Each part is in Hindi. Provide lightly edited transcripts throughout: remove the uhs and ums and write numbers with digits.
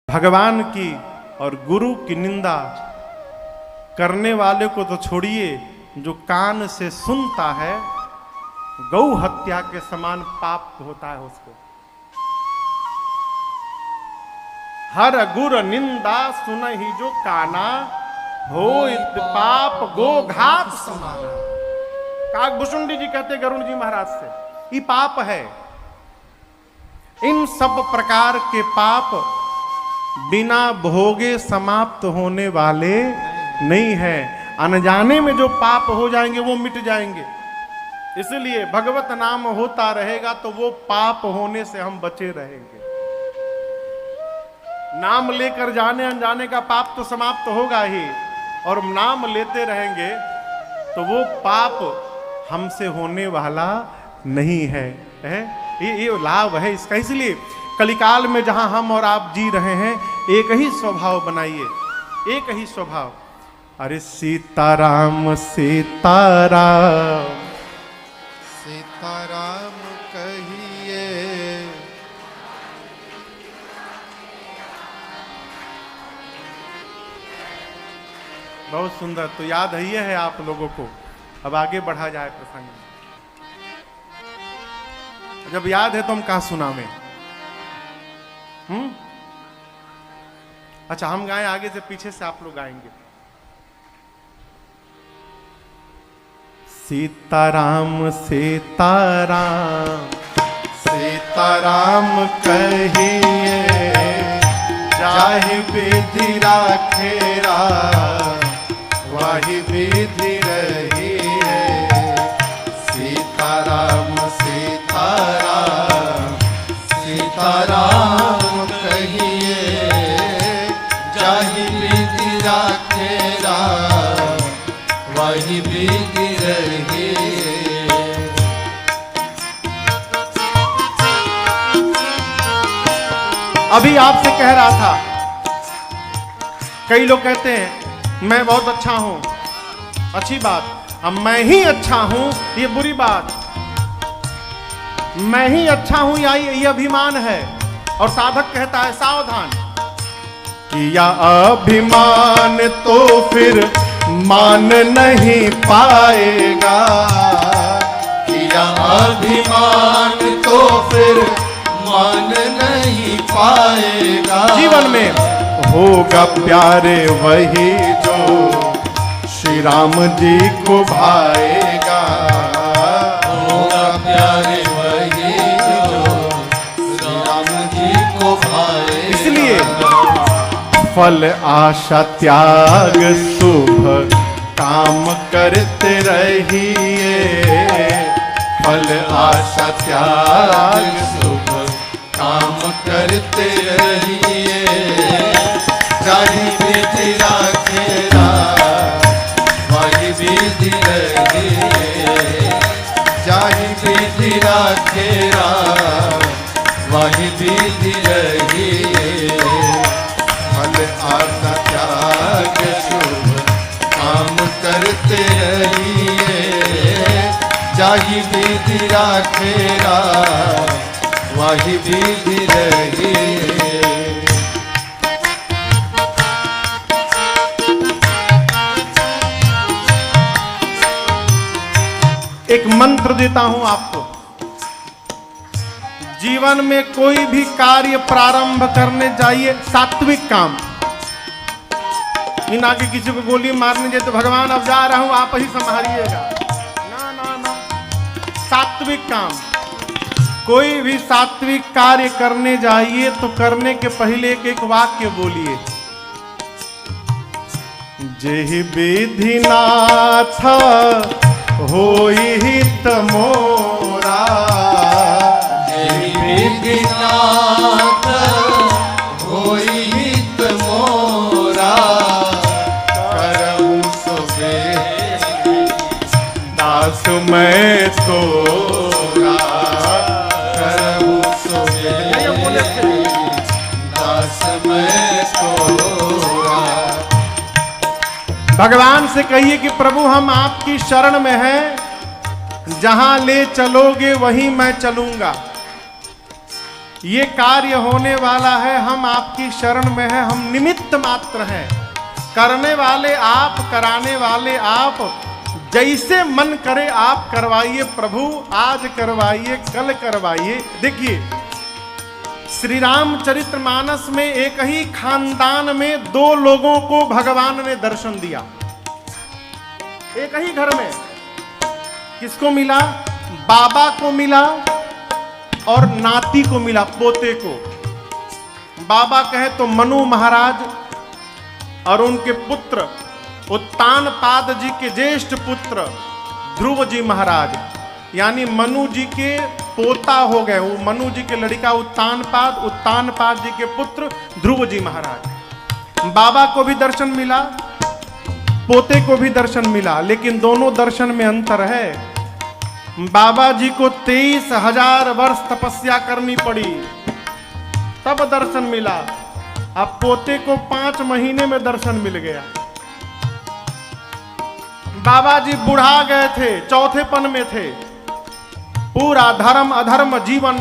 भगवान की और गुरु की निंदा करने वाले को तो छोड़िए, जो कान से सुनता है गौ हत्या के समान पाप होता है उसको। हर गुर निंदा सुनहि जो काना, हो पाप गो घात समाना। काकभूषुंडी जी कहते गरुण जी महाराज से, ये पाप है। इन सब प्रकार के पाप बिना भोगे समाप्त होने वाले नहीं है। अनजाने में जो पाप हो जाएंगे वो मिट जाएंगे। इसलिए भगवत नाम होता रहेगा तो वो पाप होने से हम बचे रहेंगे। नाम लेकर जाने अनजाने का पाप तो समाप्त होगा ही, और नाम लेते रहेंगे तो वो पाप हमसे होने वाला नहीं है। ये लाभ है इसका। इसलिए कलिकाल में जहां हम और आप जी रहे हैं, एक ही स्वभाव बनाइए, एक ही स्वभाव। अरे सीताराम सीताराम सीताराम कहिए, बहुत सुंदर। तो याद है आप लोगों को। अब आगे बढ़ा जाए प्रसंग। जब याद है तो हम कहा सुनावें। अच्छा, हम गाएं आगे से, पीछे से आप लोग गाएंगे। सीताराम सीताराम सीताराम कहिए, जाहि विधि राखेरा वाहि विधि रहिए। सीताराम सीताराम सीताराम कहिए, जाहि विधि राखेरा वही विधि रहिए। अभी आपसे कह रहा था, कई लोग कहते हैं मैं बहुत अच्छा हूं, अच्छी बात। अब मैं ही अच्छा हूं ये बुरी बात। मैं ही अच्छा हूं ये अभिमान है। और साधक कहता है सावधान, किया अभिमान तो फिर मान नहीं पाएगा। किया अभिमान तो फिर मान नहीं पाएगा। जीवन में होगा प्यारे वही जो श्री राम जी को भाएगा। होगा प्यारे वही जो श्री राम जी को भाएगा। इसलिए फल आशा त्याग शुभ काम करते रहिए। फल आशा त्याग शुभ काम करते रहिए। जाहि विधि राखेरा वही विधि रहिए। जाहि विधि राखेरा वही विधि रहिए। फल आशा त्याग शुभ काम करते रहिए। जाहि विधि राखेरा वही विधि रहिए। एक मंत्र देता हूं आपको। जीवन में कोई भी कार्य प्रारंभ करने जाइए, सात्विक काम। इन आगे किसी को गोली मारने जाए तो भगवान अब जा रहा हूं आप ही संभालिएगा, ना ना ना। सात्विक काम। कोई भी सात्विक कार्य करने जाइए तो करने के पहले एक एक वाक्य बोलिए। जेहि विधि नाथ होई हित मोरा। जेहि विधि नाथ होई हित मोरा। करहु सो दास मैं तोरा। करहु सो दास मैं तोरा। भगवान से कहिए कि प्रभु हम आपकी शरण में हैं, जहां ले चलोगे वहीं मैं चलूंगा। ये कार्य होने वाला है, हम आपकी शरण में हैं, हम निमित्त मात्र हैं। करने वाले आप, कराने वाले आप, जैसे मन करे आप करवाइए प्रभु, आज करवाइए, कल करवाइए। देखिए श्री रामचरितमानस में एक ही खानदान में दो लोगों को भगवान ने दर्शन दिया। एक ही घर में किसको मिला? बाबा को मिला और नाती को मिला, पोते को। बाबा कहे तो मनु महाराज और उनके पुत्र उत्तानपाद जी के ज्येष्ठ पुत्र ध्रुव जी महाराज, यानी मनु जी के पोता हो गए। वो मनु जी के लड़का उत्तानपाद, उत्तानपाद जी के पुत्र ध्रुव जी महाराज। बाबा को भी दर्शन मिला, पोते को भी दर्शन मिला, लेकिन दोनों दर्शन में अंतर है। बाबा जी को 23,000 वर्ष तपस्या करनी पड़ी, तब दर्शन मिला। अब पोते को 5 महीने में दर्शन मिल गया। बाबा जी बुढ़ा गए थे, चौथेपन में थे, पूरा धर्म अधर्म जीवन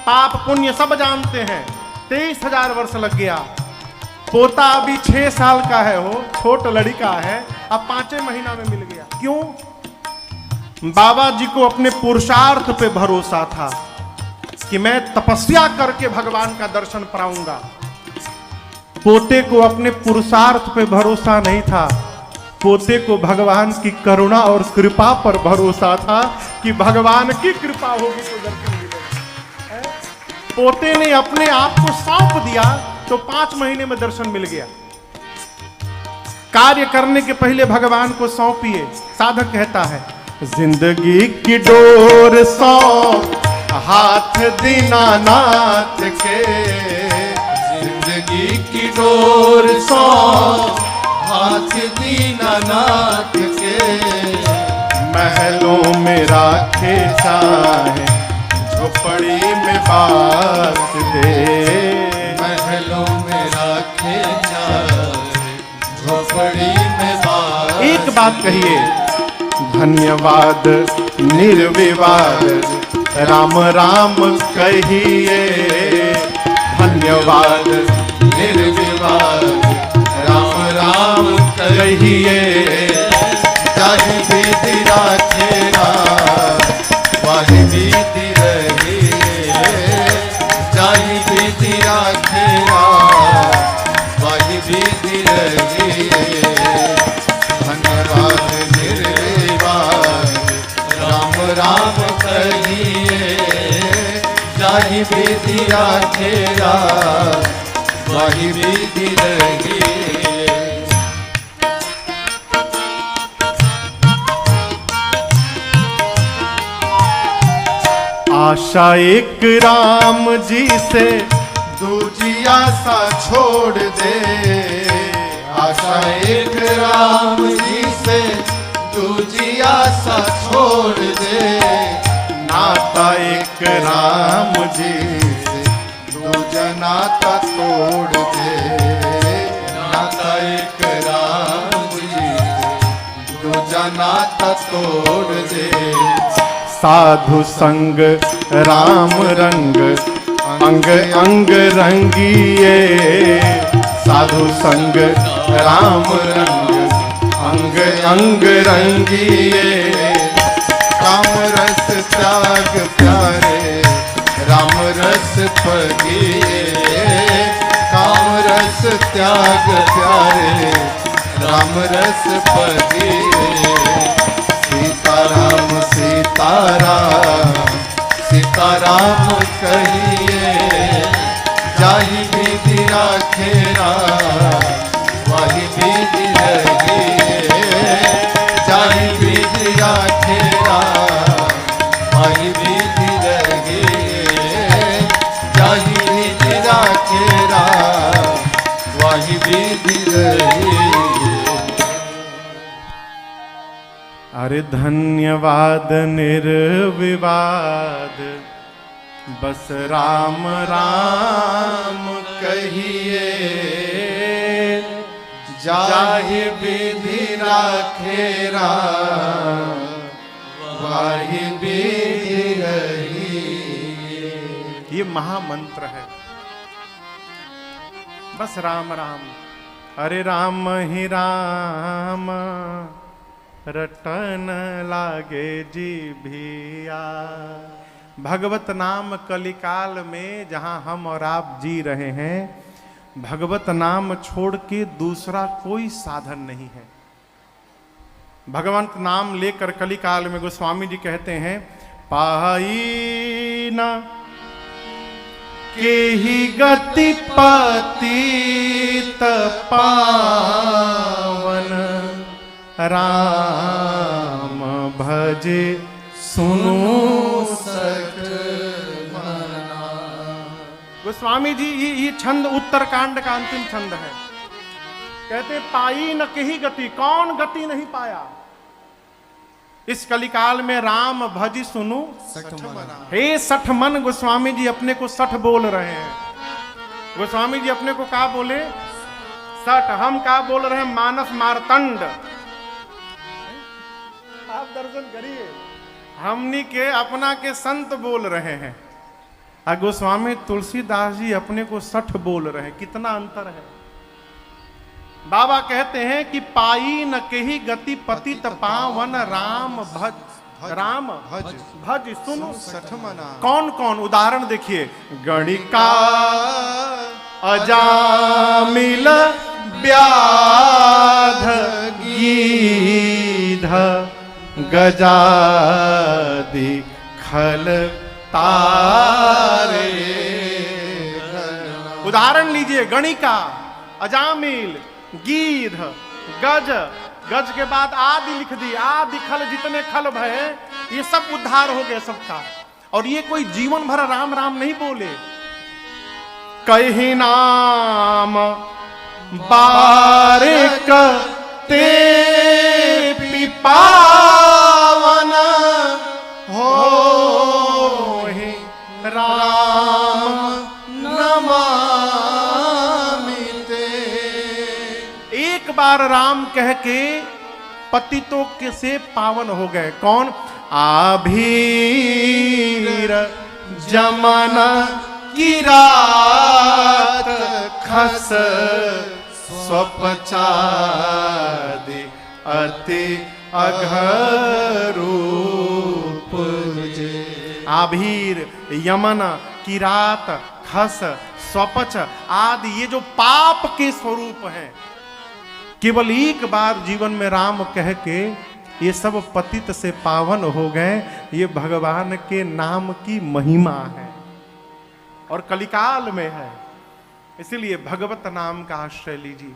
पाप पुण्य सब जानते हैं। 23,000 वर्ष लग गया। पोता अभी 6 साल का है, हो छोट लड़का है, अब 5 महीना में मिल गया। क्यों? बाबा जी को अपने पुरुषार्थ पे भरोसा था कि मैं तपस्या करके भगवान का दर्शन पाऊंगा। पोते को अपने पुरुषार्थ पे भरोसा नहीं था, पोते को भगवान की करुणा और कृपा पर भरोसा था कि भगवान की कृपा होगी तो दर्शन मिलेगा। पोते ने अपने आप को सौंप दिया तो 5 महीने में दर्शन मिल गया। कार्य करने के पहले भगवान को सौंपिए। साधक कहता है, जिंदगी की डोर सौंप हाथ दीनानाथ के, जिंदगी की डोर सौंप हाथ दीनानाथ के, महलों में राखे चाहे झोपड़ी में बास दे, महलों में राखे चाहे झोपड़ी में बास। एक बात कहिए, धन्यवाद निर्विवाद राम राम कहिए, धन्यवाद निर्विवाद राम राम कहिए। चाहे विधि राखे वाही विधि रहिए, चाहे विधि राखे वाही विधि रहिए, धन्यवाद निर्विवाद राम राम कहिए, चाहे विधि राखे वाही विधि रहिए। आशा एक राम जी से दूजी आशा छोड़ दे, आशा एक राम जी से दूजी आशा छोड़ दे, नाता एक राम जी से दूजा नाता तोड़ दे, नाता एक राम जी से दूजा नाता तोड़ दे, साधु संग राम रंग अंग अंग रंगिए, साधु संग राम रंग अंग अंग रंगिए, काम रस त्याग प्यारे राम रस पगिए, काम रस त्याग प्यारे राम रस पगिए, सीताराम सीताराम सीताराम कहिए, जाहि विधि राखे वाही विधि रहिए, जाहि विधि राखे वाही विधि रहिए, जाहि विधि राखे वाही विधि रहिए। अरे धन्यवाद निर्विवाद बस राम राम कहिए, जाहि विधि राखे वाही विधि रहिए। ये महामंत्र है। बस राम राम, अरे राम ही राम रटन लागे जी भिया। भगवत नाम कलिकाल में जहां हम और आप जी रहे हैं, भगवत नाम छोड़ के दूसरा कोई साधन नहीं है। भगवंत नाम लेकर कलिकाल में गोस्वामी जी कहते हैं, पाई न के ही गति पतित पावन, राम भजे सुनो सठ मना। गोस्वामी जी ये छंद उत्तरकांड का अंतिम छंद है। कहते पाई न कही गति, कौन गति नहीं पाया इस कलिकाल में, राम भजी सुनु सठ मना। हे सठ मन, गोस्वामी जी अपने को सठ बोल रहे हैं। गोस्वामी जी अपने को क्या बोले? सठ। हम क्या बोल रहे हैं? मानस मारतंड। आप दर्शन करिए, हमनी के अपना के संत बोल रहे हैं, और गोस्वामी तुलसीदास जी अपने को सठ बोल रहे हैं। कितना अंतर है। बाबा कहते हैं कि पाई न कही गति पतित पावन, राम भज, राम भज भज सुनो सठ मना। कौन कौन? उदाहरण देखिए, गणिका अजामिल व्याध गीध गजादि खल तारे। उदाहरण लीजिए, गणिका, अजामिल, गीध, गज, गज के बाद आदि लिख दी, आदि खल, जितने खल भय, ये सब उद्धार हो गए सबका। और ये कोई जीवन भर राम राम नहीं बोले। कही नाम बारिक ते पिपावन, हो राम नमामि। एक बार राम कह के पतितों के से पावन हो गए। कौन? आभीर जमना की रात खस स्वपचादि अति अघरूप जे। आभीर, यमन, किरात, खस, स्वपच आदि ये जो पाप के स्वरूप हैं, केवल एक बार जीवन में राम कह के ये सब पतित से पावन हो गए। ये भगवान के नाम की महिमा है और कलिकाल में है। इसीलिए भगवत नाम का आश्रय लीजिए,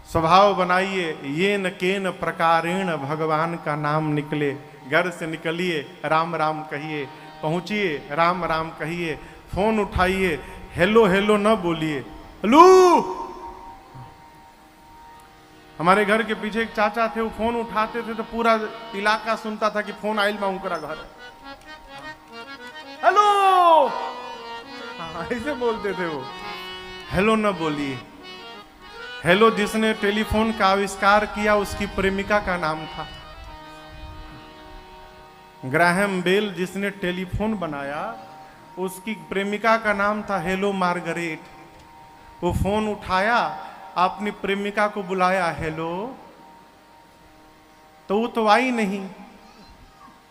स्वभाव बनाइए। ये न केन प्रकारेण भगवान का नाम निकले। घर से निकलिए, राम राम कहिए, पहुंचिए, राम राम कहिए, फोन उठाइए, हेलो हेलो न बोलिए, हेलो। हमारे घर के पीछे एक चाचा थे, वो फोन उठाते थे तो पूरा इलाका सुनता था कि फोन आइल बा उनका घर। हेलो, हाँ ऐसे बोलते थे वो। हेलो न बोलिए। हेलो जिसने टेलीफोन का आविष्कार किया उसकी प्रेमिका का नाम था। ग्राहम बेल जिसने टेलीफोन बनाया उसकी प्रेमिका का नाम था हेलो मार्गरेट। वो फोन उठाया, अपनी प्रेमिका को बुलाया, हेलो, तो वो तो आई नहीं।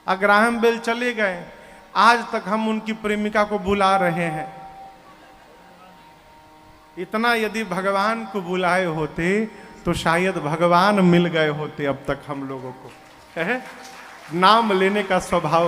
ग्राहम बेल चले गए। आज तक हम उनकी प्रेमिका को बुला रहे हैं। इतना यदि भगवान को बुलाए होते तो शायद भगवान मिल गए होते अब तक हम लोगों को। नाम लेने का स्वभाव